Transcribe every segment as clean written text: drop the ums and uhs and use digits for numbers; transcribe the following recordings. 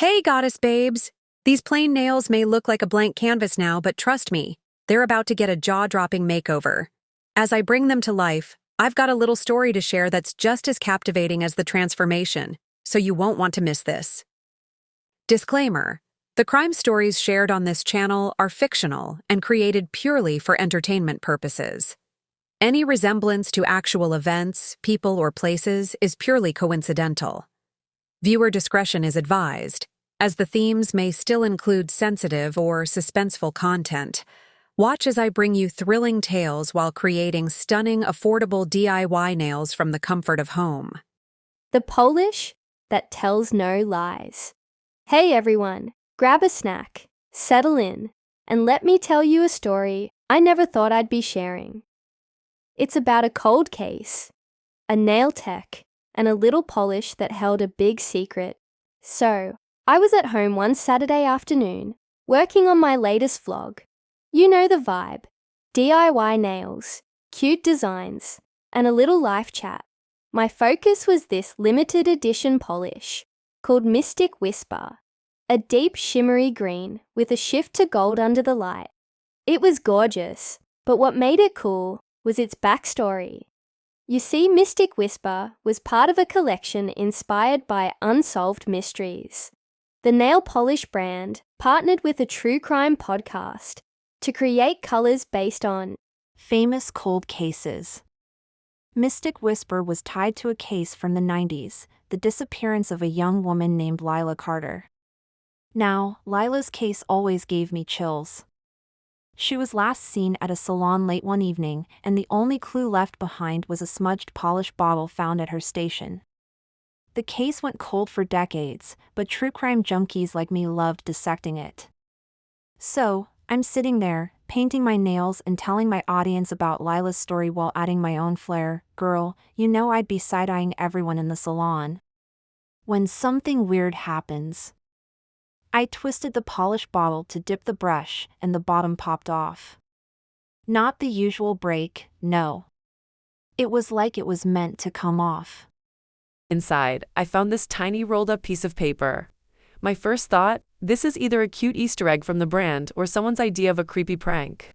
Hey, goddess babes! These plain nails may look like a blank canvas now, but trust me, they're about to get a jaw-dropping makeover. As I bring them to life, I've got a little story to share that's just as captivating as the transformation, so you won't want to miss this. Disclaimer: the crime stories shared on this channel are fictional and created purely for entertainment purposes. Any resemblance to actual events, people, or places is purely coincidental. Viewer discretion is advised, as the themes may still include sensitive or suspenseful content. Watch as I bring you thrilling tales while creating stunning, affordable DIY nails from the comfort of home. The polish that tells no lies. Hey everyone, grab a snack, settle in, and let me tell you a story I never thought I'd be sharing. It's about a cold case, a nail tech, and a little polish that held a big secret. So, I was at home one Saturday afternoon, working on my latest vlog. You know the vibe. DIY nails, cute designs, and a little live chat. My focus was this limited edition polish, called Mystic Whisper, a deep shimmery green with a shift to gold under the light. It was gorgeous, but what made it cool was its backstory. You see, Mystic Whisper was part of a collection inspired by unsolved mysteries. The nail polish brand partnered with a true crime podcast to create colors based on famous cold cases. Mystic Whisper was tied to a case from the 90s, the disappearance of a young woman named Lila Carter. Now, Lila's case always gave me chills. She was last seen at a salon late one evening, and the only clue left behind was a smudged polish bottle found at her station. The case went cold for decades, but true crime junkies like me loved dissecting it. So, I'm sitting there, painting my nails and telling my audience about Lila's story while adding my own flair. Girl, you know I'd be side-eyeing everyone in the salon. When something weird happens. I twisted the polish bottle to dip the brush, and the bottom popped off. Not the usual break, no. It was like it was meant to come off. Inside, I found this tiny rolled-up piece of paper. My first thought, this is either a cute Easter egg from the brand or someone's idea of a creepy prank.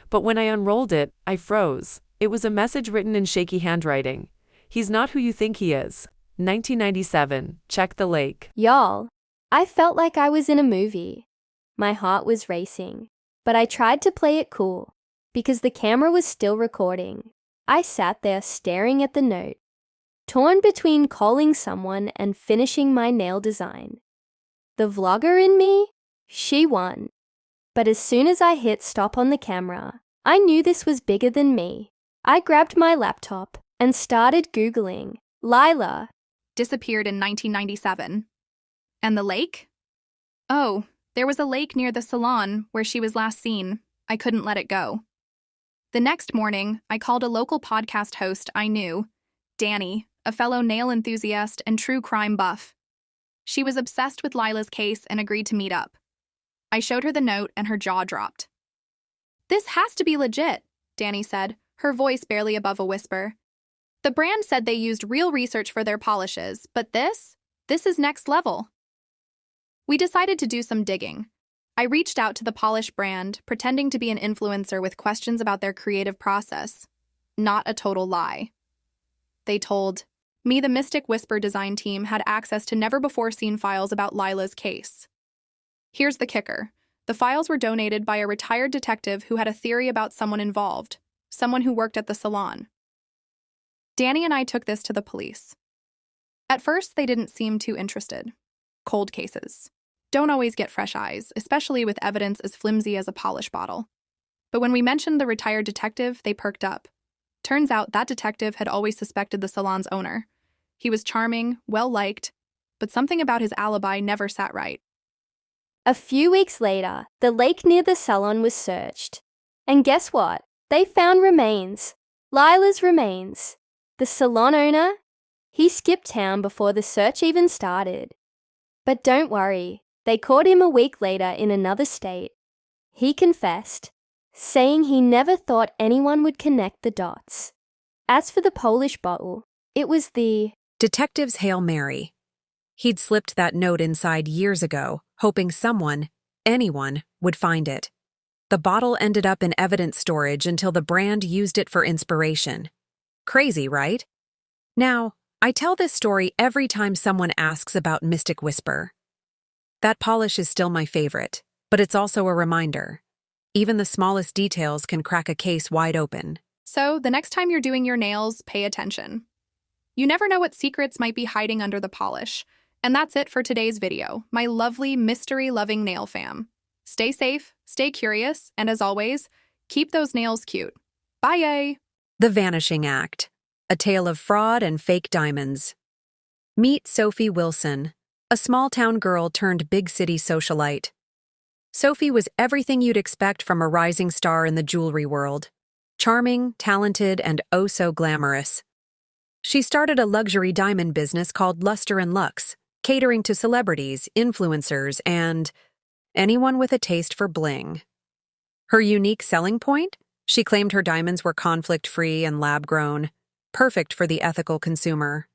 But when I unrolled it, I froze. It was a message written in shaky handwriting. He's not who you think he is. 1997, check the lake. y'all. I felt like I was in a movie. My heart was racing, but I tried to play it cool because the camera was still recording. I sat there staring at the note, torn between calling someone and finishing my nail design. The vlogger in me, she won. But as soon as I hit stop on the camera, I knew this was bigger than me. I grabbed my laptop and started Googling Lila. Disappeared in 1997. And the lake? Oh, there was a lake near the salon where she was last seen. I couldn't let it go. The next morning, I called a local podcast host I knew, Danny, a fellow nail enthusiast and true crime buff. She was obsessed with Lila's case and agreed to meet up. I showed her the note and her jaw dropped. "This has to be legit," Danny said, her voice barely above a whisper. "The brand said they used real research for their polishes, but this is next level." We decided to do some digging. I reached out to the polish brand, pretending to be an influencer with questions about their creative process. Not a total lie. They told me the Mystic Whisper design team had access to never-before-seen files about Lila's case. Here's the kicker. The files were donated by a retired detective who had a theory about someone involved, someone who worked at the salon. Danny and I took this to the police. At first, they didn't seem too interested. Cold cases don't always get fresh eyes, especially with evidence as flimsy as a polish bottle. But when we mentioned the retired detective, they perked up. Turns out that detective had always suspected the salon's owner. He was charming, well-liked, but something about his alibi never sat right. A few weeks later, the lake near the salon was searched. And guess what? They found remains. Lila's remains. The salon owner? He skipped town before the search even started. But don't worry, they caught him a week later in another state. He confessed, saying he never thought anyone would connect the dots. As for the Polish bottle, it was the Detective's Hail Mary. He'd slipped that note inside years ago, hoping someone, anyone, would find it. The bottle ended up in evidence storage until the brand used it for inspiration. Crazy, right? Now, I tell this story every time someone asks about Mystic Whisper. That polish is still my favorite, but it's also a reminder. Even the smallest details can crack a case wide open. So, the next time you're doing your nails, pay attention. You never know what secrets might be hiding under the polish. And that's it for today's video, my lovely mystery-loving nail fam. Stay safe, stay curious, and as always, keep those nails cute. Bye! The Vanishing Act, a tale of fraud and fake diamonds. Meet Sophie Wilson, a small-town girl turned big-city socialite. Sophie was everything you'd expect from a rising star in the jewelry world. Charming, talented, and oh so glamorous. She started a luxury diamond business called Luster & Lux, catering to celebrities, influencers, and anyone with a taste for bling. Her unique selling point? She claimed her diamonds were conflict-free and lab-grown, perfect for the ethical consumer.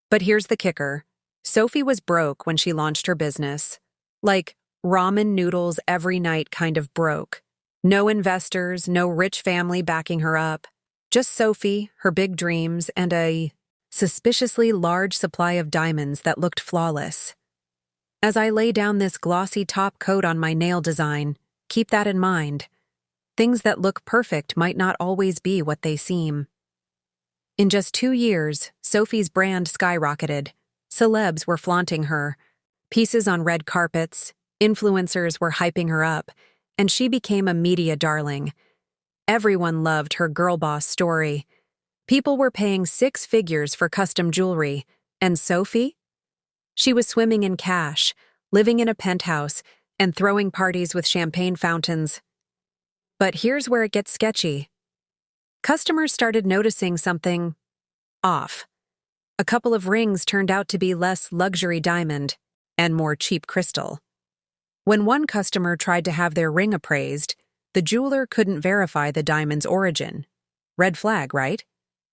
But here's the kicker. Sophie was broke when she launched her business. Like, ramen noodles every night kind of broke. No investors, no rich family backing her up. Just Sophie, her big dreams, and a suspiciously large supply of diamonds that looked flawless. As I lay down this glossy top coat on my nail design, keep that in mind. Things that look perfect might not always be what they seem. In just 2 years, Sophie's brand skyrocketed. Celebs were flaunting her. Pieces on red carpets, influencers were hyping her up, and she became a media darling. Everyone loved her girl boss story. People were paying 6 figures for custom jewelry. And Sophie? She was swimming in cash, living in a penthouse, and throwing parties with champagne fountains. But here's where it gets sketchy. Customers started noticing something off. A couple of rings turned out to be less luxury diamond and more cheap crystal. When one customer tried to have their ring appraised, the jeweler couldn't verify the diamond's origin. Red flag, right?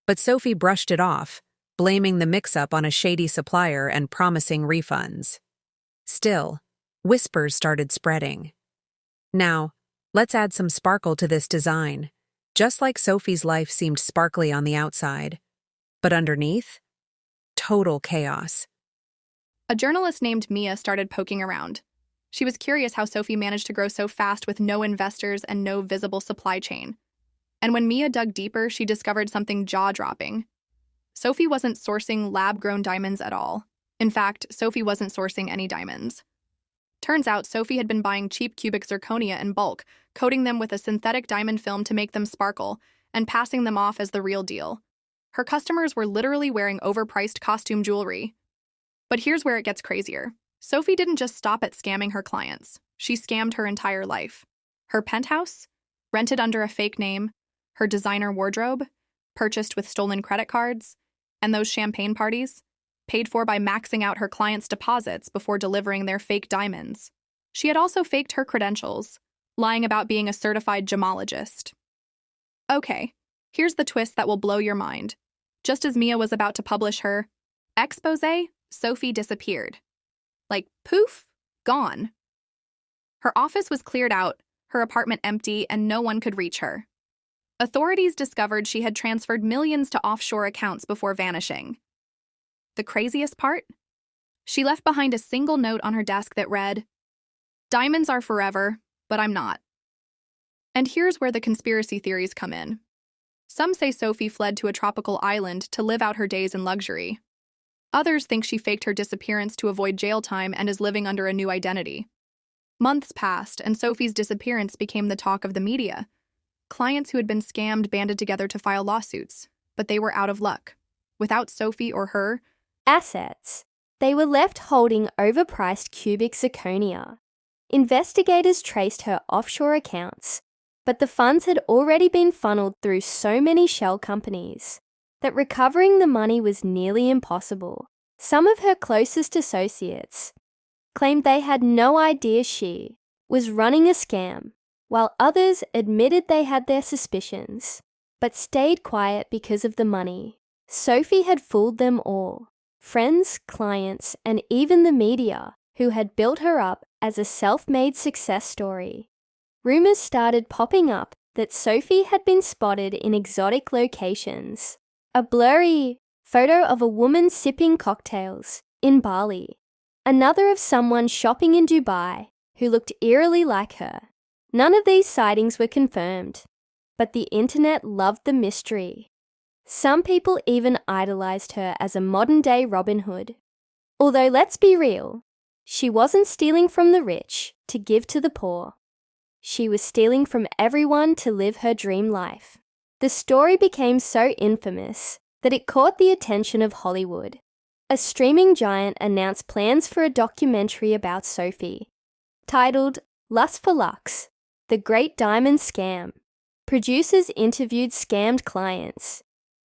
But Sophie brushed it off, blaming the mix-up on a shady supplier and promising refunds. Still, whispers started spreading. Now, let's add some sparkle to this design, just like Sophie's life seemed sparkly on the outside. But underneath? Total chaos. A journalist named Mia started poking around. She was curious how Sophie managed to grow so fast with no investors and no visible supply chain. And when Mia dug deeper, she discovered something jaw-dropping. Sophie wasn't sourcing lab-grown diamonds at all. In fact, Sophie wasn't sourcing any diamonds. Turns out Sophie had been buying cheap cubic zirconia in bulk, coating them with a synthetic diamond film to make them sparkle, and passing them off as the real deal. Her customers were literally wearing overpriced costume jewelry. But here's where it gets crazier. Sophie didn't just stop at scamming her clients. She scammed her entire life. Her penthouse? Rented under a fake name. Her designer wardrobe? Purchased with stolen credit cards. And those champagne parties? Paid for by maxing out her clients' deposits before delivering their fake diamonds. She had also faked her credentials, lying about being a certified gemologist. Okay, here's the twist that will blow your mind. Just as Mia was about to publish her exposé, Sophie disappeared. Like, poof, gone. Her office was cleared out, her apartment empty, and no one could reach her. Authorities discovered she had transferred millions to offshore accounts before vanishing. The craziest part? She left behind a single note on her desk that read, "Diamonds are forever, but I'm not." And here's where the conspiracy theories come in. Some say Sophie fled to a tropical island to live out her days in luxury. Others think she faked her disappearance to avoid jail time and is living under a new identity. Months passed, and Sophie's disappearance became the talk of the media. Clients who had been scammed banded together to file lawsuits, but they were out of luck. Without Sophie or her assets, they were left holding overpriced cubic zirconia. Investigators traced her offshore accounts, but the funds had already been funneled through so many shell companies that recovering the money was nearly impossible. Some of her closest associates claimed they had no idea she was running a scam, while others admitted they had their suspicions, but stayed quiet because of the money. Sophie had fooled them all. friends, clients, and even the media, who had built her up as a self-made success story. Rumors started popping up that Sophie had been spotted in exotic locations. A blurry photo of a woman sipping cocktails in Bali. Another of someone shopping in Dubai who looked eerily like her. None of these sightings were confirmed, but the internet loved the mystery. Some people even idolized her as a modern-day Robin Hood. Although let's be real, she wasn't stealing from the rich to give to the poor. She was stealing from everyone to live her dream life. The story became so infamous that it caught the attention of Hollywood. A streaming giant announced plans for a documentary about Sophie, titled Lust for Lux, The Great Diamond Scam. Producers interviewed scammed clients,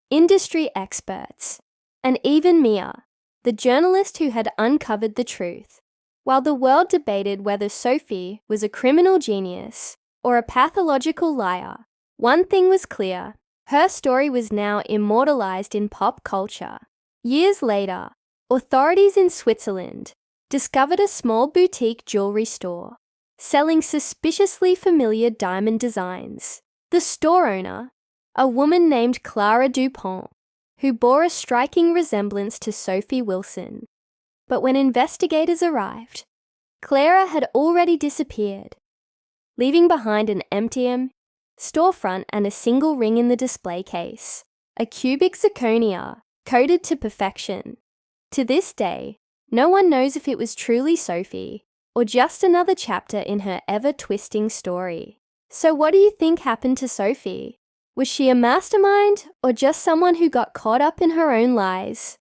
industry experts, and even Mia, the journalist who had uncovered the truth. While the world debated whether Sophie was a criminal genius or a pathological liar, one thing was clear: her story was now immortalized in pop culture. Years later, authorities in Switzerland discovered a small boutique jewelry store selling suspiciously familiar diamond designs. The store owner, a woman named Clara Dupont, who bore a striking resemblance to Sophie Wilson. But when investigators arrived, Clara had already disappeared, leaving behind an empty storefront and a single ring in the display case, a cubic zirconia coated to perfection. To this day, no one knows if it was truly Sophie or just another chapter in her ever-twisting story. So what do you think happened to Sophie? Was she a mastermind or just someone who got caught up in her own lies?